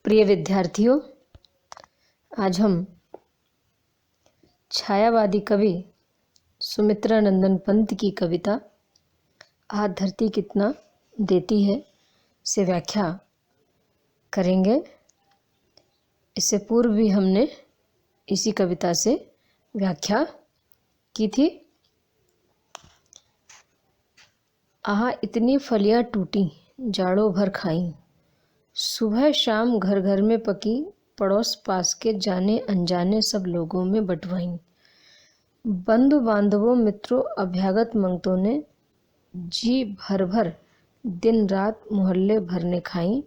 प्रिय विद्यार्थियों, आज हम छायावादी कवि सुमित्रा नंदन पंत की कविता आज धरती कितना देती है से व्याख्या करेंगे। इससे पूर्व भी हमने इसी कविता से व्याख्या की थी। आहा इतनी फलियां टूटी जाड़ों भर खाई, सुबह शाम घर घर में पकी, पड़ोस पास के जाने अनजाने सब लोगों में बंटवाई। बंधु बांधवों मित्रों अभ्यागत मंगतों ने जी भर भर दिन रात मोहल्ले भर ने खाई।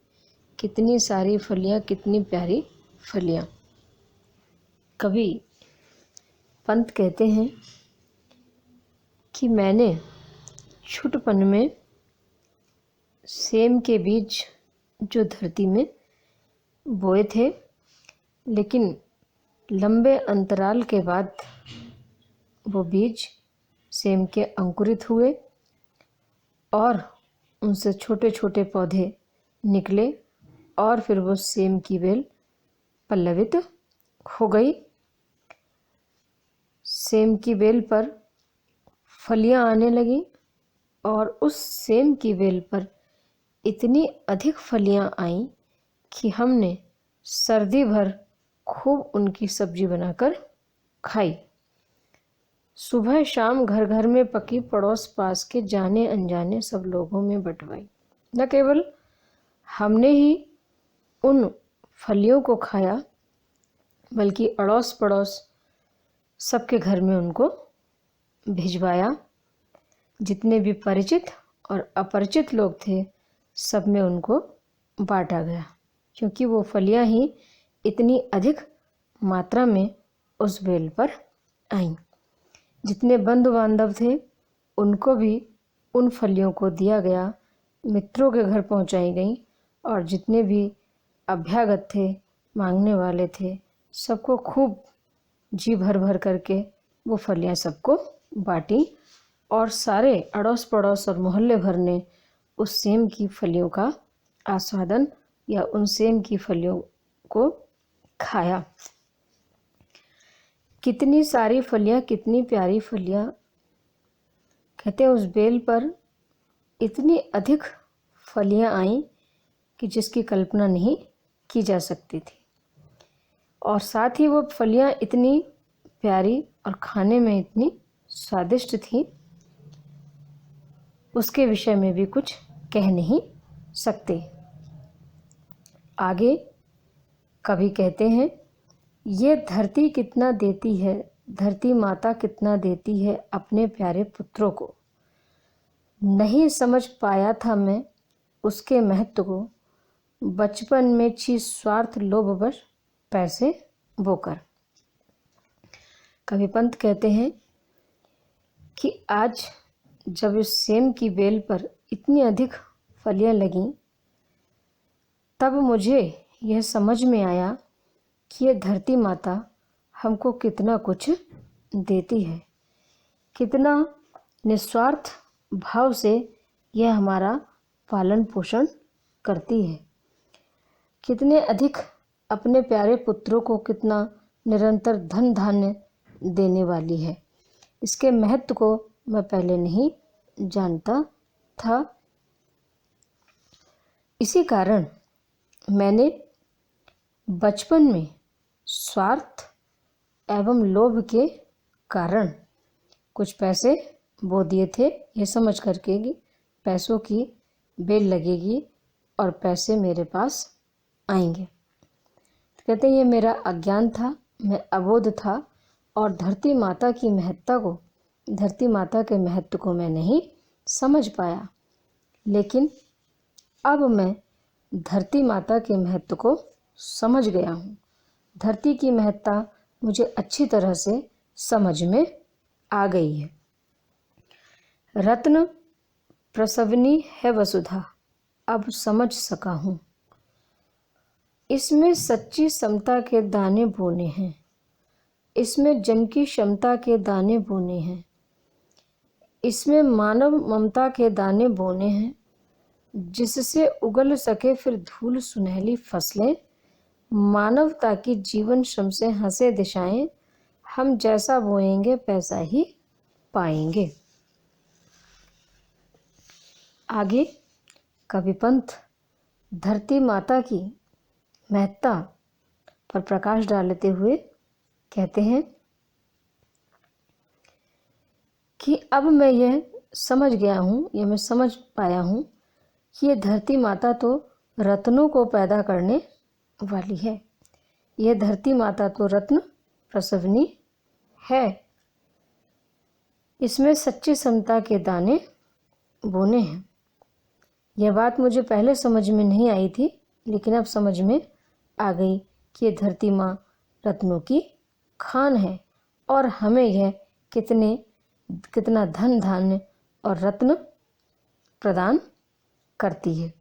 कितनी सारी फलियां कितनी प्यारी फलियां। कवि पंत कहते हैं कि मैंने छुटपन में सेम के बीज जो धरती में बोए थे, लेकिन लंबे अंतराल के बाद वो बीज सेम के अंकुरित हुए और उनसे छोटे छोटे पौधे निकले और फिर वो सेम की बेल पल्लवित हो गई। सेम की बेल पर फलियां आने लगी और उस सेम की बेल पर इतनी अधिक फलियां आईं कि हमने सर्दी भर खूब उनकी सब्जी बनाकर खाई। सुबह शाम घर घर में पकी, पड़ोस पास के जाने अनजाने सब लोगों में बंटवाई। न केवल हमने ही उन फलियों को खाया, बल्कि अड़ोस पड़ोस सबके घर में उनको भिजवाया। जितने भी परिचित और अपरिचित लोग थे, सब में उनको बांटा गया, क्योंकि वो फलियां ही इतनी अधिक मात्रा में उस बेल पर आईं। जितने बंधु बांधव थे उनको भी उन फलियों को दिया गया, मित्रों के घर पहुंचाई गई और जितने भी अभ्यागत थे, मांगने वाले थे, सबको खूब जी भर भर करके वो फलियां सबको बांटी और सारे अड़ोस पड़ोस और मोहल्ले भर ने उस सेम की फलियों का आस्वादन या उन सेम की फलियों को खाया। कितनी सारी फलियां कितनी प्यारी फलियां। कहते हैं उस बेल पर इतनी अधिक फलियां आईं कि जिसकी कल्पना नहीं की जा सकती थी, और साथ ही वो फलियां इतनी प्यारी और खाने में इतनी स्वादिष्ट थी, उसके विषय में भी कुछ कह नहीं सकते। आगे कवि कहते हैं, ये धरती कितना देती है, धरती माता कितना देती है अपने प्यारे पुत्रों को। नहीं समझ पाया था मैं उसके महत्व को, बचपन में छी स्वार्थ लोभवश पैसे बोकर। कवि पंत कहते हैं कि आज जब इस सेम की बेल पर इतनी अधिक फलियां लगीं, तब मुझे यह समझ में आया कि ये धरती माता हमको कितना कुछ देती है, कितना निस्वार्थ भाव से यह हमारा पालन पोषण करती है, कितने अधिक अपने प्यारे पुत्रों को कितना निरंतर धन धान्य देने वाली है। इसके महत्व को मैं पहले नहीं जानता था। इसी कारण मैंने बचपन में स्वार्थ एवं लोभ के कारण कुछ पैसे बो दिए थे, ये समझ करके कि पैसों की बेल लगेगी और पैसे मेरे पास आएंगे। तो कहते हैं ये मेरा अज्ञान था, मैं अबोध था और धरती माता की महत्ता को, धरती माता के महत्व को मैं नहीं समझ पाया। लेकिन अब मैं धरती माता के महत्व को समझ गया हूँ। धरती की महत्ता मुझे अच्छी तरह से समझ में आ गई है। रत्न प्रसवनी है वसुधा, अब समझ सका हूँ। इसमें सच्ची समता के दाने बोने हैं, इसमें जन की क्षमता के दाने बोने हैं, इसमें मानव ममता के दाने बोने हैं, जिससे उगल सके फिर धूल सुनहली फसलें मानवता की जीवन श्रम से हंसे दिशाएं, हम जैसा बोएंगे वैसा ही पाएंगे। आगे कविपंथ धरती माता की महत्ता पर प्रकाश डालते हुए कहते हैं कि अब मैं यह समझ गया हूँ, या मैं समझ पाया हूँ कि ये धरती माता तो रत्नों को पैदा करने वाली है। यह धरती माता तो रत्न प्रसवनी है। इसमें सच्ची समता के दाने बोने हैं। यह बात मुझे पहले समझ में नहीं आई थी, लेकिन अब समझ में आ गई कि ये धरती माँ रत्नों की खान है और हमें यह कितना धन धान्य और रत्न प्रदान करती है।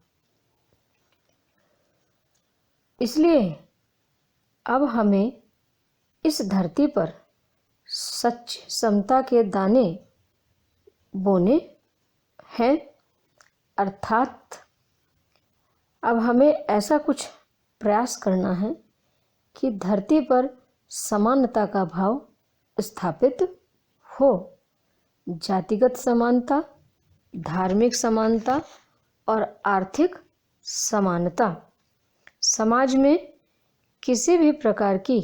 इसलिए अब हमें इस धरती पर सच्ची समता के दाने बोने हैं, अर्थात अब हमें ऐसा कुछ प्रयास करना है कि धरती पर समानता का भाव स्थापित हो। जातिगत समानता, धार्मिक समानता और आर्थिक समानता। समाज में किसी भी प्रकार की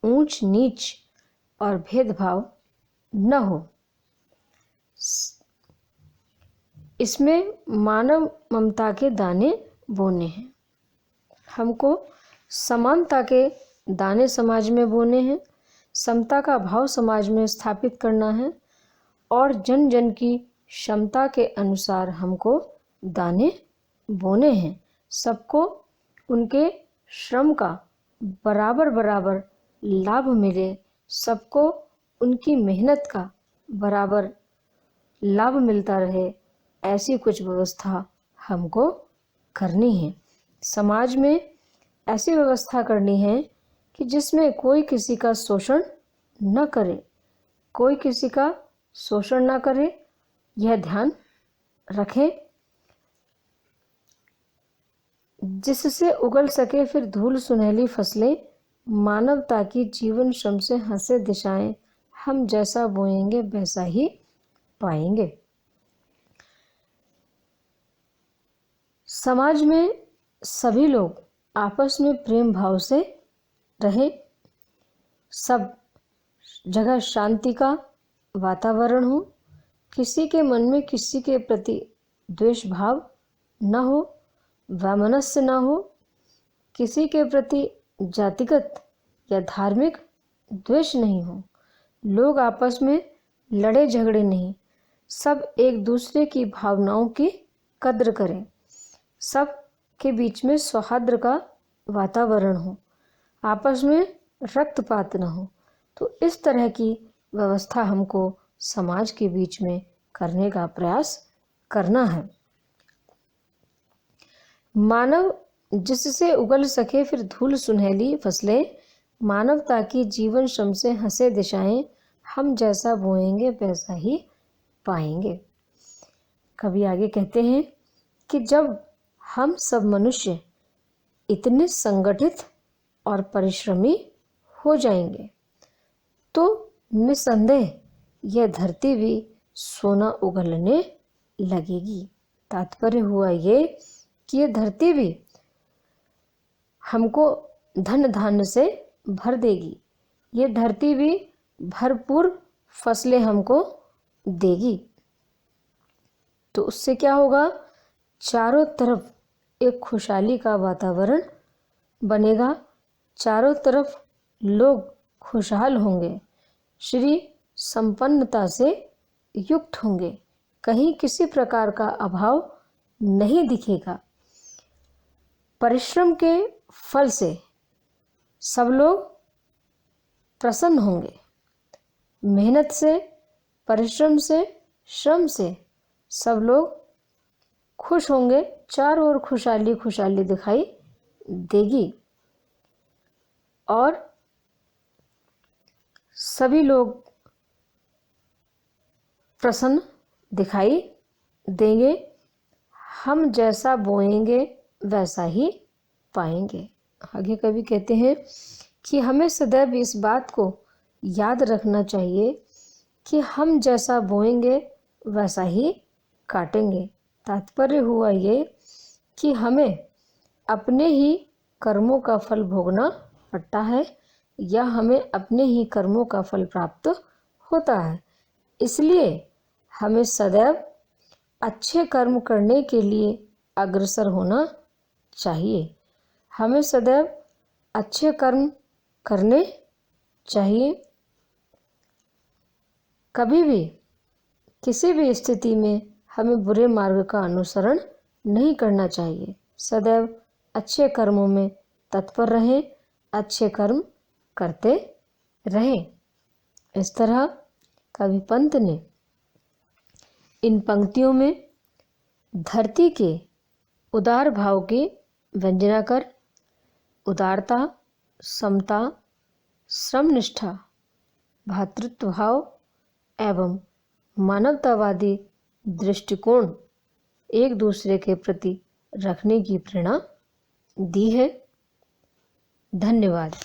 ऊंच नीच और भेदभाव न हो। इसमें मानव ममता के दाने बोने हैं। हमको समानता के दाने समाज में बोने हैं, समता का भाव समाज में स्थापित करना है और जन जन की क्षमता के अनुसार हमको दाने बोने हैं। सबको उनके श्रम का बराबर बराबर लाभ मिले, सबको उनकी मेहनत का बराबर लाभ मिलता रहे, ऐसी कुछ व्यवस्था हमको करनी है। समाज में ऐसी व्यवस्था करनी है कि जिसमें कोई किसी का शोषण न करे, कोई किसी का शोषण न करे, यह ध्यान रखें, जिससे उगल सके फिर धूल सुनहली फसलें, मानवता की जीवन श्रम से हंसे दिशाएं, हम जैसा बोएंगे वैसा ही पाएंगे। समाज में सभी लोग आपस में प्रेम भाव से रहें, सब जगह शांति का वातावरण हो, किसी के मन में किसी के प्रति द्वेष भाव न हो, वैमनस्य न हो, किसी के प्रति जातिगत या धार्मिक द्वेष नहीं हो, लोग आपस में लड़े झगड़े नहीं, सब एक दूसरे की भावनाओं की कद्र करें, सब के बीच में सौहार्द का वातावरण हो, आपस में रक्तपात न हो। तो इस तरह की व्यवस्था हमको समाज के बीच में करने का प्रयास करना है। मानव जिससे उगल सके फिर धूल सुनहली फसलें, मानवता की जीवन श्रम से हंसे दिशाएं, हम जैसा बोएंगे वैसा ही पाएंगे। कवि आगे कहते हैं कि जब हम सब मनुष्य इतने संगठित और परिश्रमी हो जाएंगे तो निसंदेह यह धरती भी सोना उगलने लगेगी। तात्पर्य हुआ ये कि यह धरती भी हमको धन धान्य से भर देगी, ये धरती भी भरपूर फसलें हमको देगी। तो उससे क्या होगा, चारों तरफ एक खुशहाली का वातावरण बनेगा, चारों तरफ लोग खुशहाल होंगे, श्री संपन्नता से युक्त होंगे, कहीं किसी प्रकार का अभाव नहीं दिखेगा। परिश्रम के फल से सब लोग प्रसन्न होंगे, मेहनत से, परिश्रम से, श्रम से सब लोग खुश होंगे, चारों ओर खुशहाली खुशहाली दिखाई देगी और सभी लोग प्रसन्न दिखाई देंगे। हम जैसा बोएंगे वैसा ही पाएंगे। आगे कवि कहते हैं कि हमें सदैव इस बात को याद रखना चाहिए कि हम जैसा बोएंगे वैसा ही काटेंगे। तात्पर्य हुआ ये कि हमें अपने ही कर्मों का फल भोगना पड़ता है या हमें अपने ही कर्मों का फल प्राप्त होता है। इसलिए हमें सदैव अच्छे कर्म करने के लिए अग्रसर होना चाहिए। हमें सदैव अच्छे कर्म करने चाहिए। कभी भी किसी भी स्थिति में हमें बुरे मार्ग का अनुसरण नहीं करना चाहिए। सदैव अच्छे कर्मों में तत्पर रहें, अच्छे कर्म करते रहें। इस तरह कवि पंत ने इन पंक्तियों में धरती के उदार भाव की वंदना कर उदारता, समता, श्रमनिष्ठा, भातृत्व भाव एवं मानवतावादी दृष्टिकोण एक दूसरे के प्रति रखने की प्रेरणा दी है। धन्यवाद।